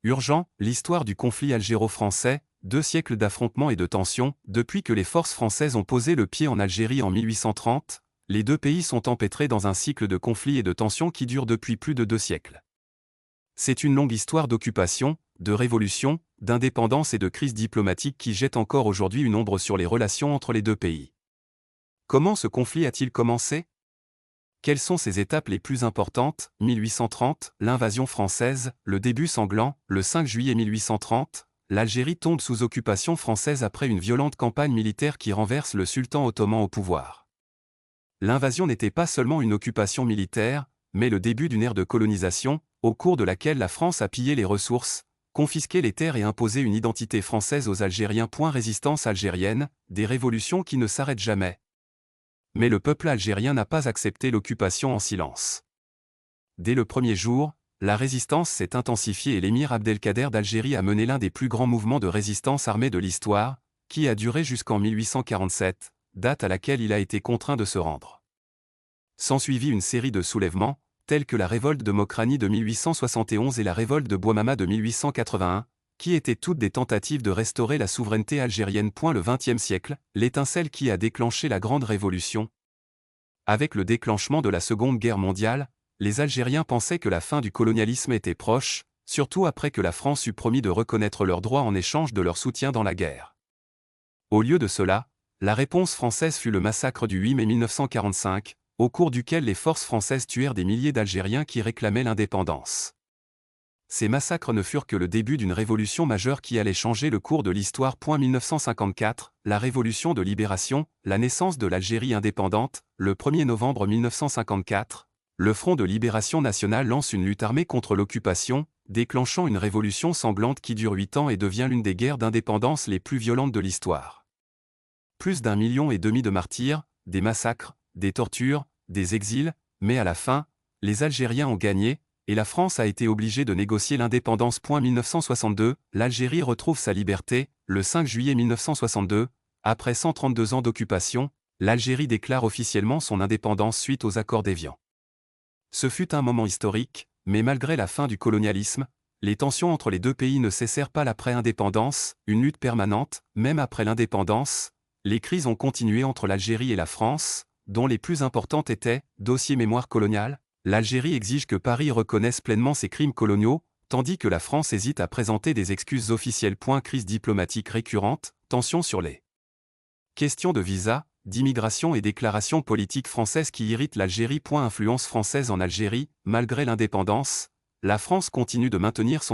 Urgent, l'histoire du conflit algéro-français, 2 siècles d'affrontements et de tensions. Depuis que les forces françaises ont posé le pied en Algérie en 1830, les deux pays sont empêtrés dans un cycle de conflits et de tensions qui dure depuis plus de 2 siècles. C'est une longue histoire d'occupation, de révolution, d'indépendance et de crise diplomatique qui jette encore aujourd'hui une ombre sur les relations entre les deux pays. Comment ce conflit a-t-il commencé ? Quelles sont ses étapes les plus importantes ? 1830, l'invasion française, le début sanglant, le 5 juillet 1830, l'Algérie tombe sous occupation française après une violente campagne militaire qui renverse le sultan ottoman au pouvoir. L'invasion n'était pas seulement une occupation militaire, mais le début d'une ère de colonisation, au cours de laquelle la France a pillé les ressources, confisqué les terres et imposé une identité française aux Algériens. Résistance algérienne, des révolutions qui ne s'arrêtent jamais. Mais le peuple algérien n'a pas accepté l'occupation en silence. Dès le premier jour, la résistance s'est intensifiée et l'émir Abdelkader d'Algérie a mené l'un des plus grands mouvements de résistance armée de l'histoire, qui a duré jusqu'en 1847, date à laquelle il a été contraint de se rendre. S'ensuivit une série de soulèvements, tels que la révolte de Mokrani de 1871 et la révolte de Bouamama de 1881, qui étaient toutes des tentatives de restaurer la souveraineté algérienne. Le XXe siècle, l'étincelle qui a déclenché la Grande Révolution. Avec le déclenchement de la Seconde Guerre mondiale, les Algériens pensaient que la fin du colonialisme était proche, surtout après que la France eut promis de reconnaître leurs droits en échange de leur soutien dans la guerre. Au lieu de cela, la réponse française fut le massacre du 8 mai 1945, au cours duquel les forces françaises tuèrent des milliers d'Algériens qui réclamaient l'indépendance. Ces massacres ne furent que le début d'une révolution majeure qui allait changer le cours de l'histoire. 1954, la révolution de libération, la naissance de l'Algérie indépendante, le 1er novembre 1954, le Front de libération nationale lance une lutte armée contre l'occupation, déclenchant une révolution sanglante qui dure 8 ans et devient l'une des guerres d'indépendance les plus violentes de l'histoire. Plus d'1,5 million de martyrs, des massacres, des tortures, des exils, mais à la fin, les Algériens ont gagné, et la France a été obligée de négocier l'indépendance. 1962, l'Algérie retrouve sa liberté, le 5 juillet 1962, après 132 ans d'occupation, l'Algérie déclare officiellement son indépendance suite aux accords d'Évian. Ce fut un moment historique, mais malgré la fin du colonialisme, les tensions entre les deux pays ne cessèrent pas l'après-indépendance, une lutte permanente, même après l'indépendance. Les crises ont continué entre l'Algérie et la France, dont les plus importantes étaient, dossier mémoire coloniale, l'Algérie exige que Paris reconnaisse pleinement ses crimes coloniaux, tandis que la France hésite à présenter des excuses officielles. Crise diplomatique récurrente, tensions sur les questions de visa, d'immigration et déclarations politiques françaises qui irritent l'Algérie. Influence française en Algérie, malgré l'indépendance, la France continue de maintenir son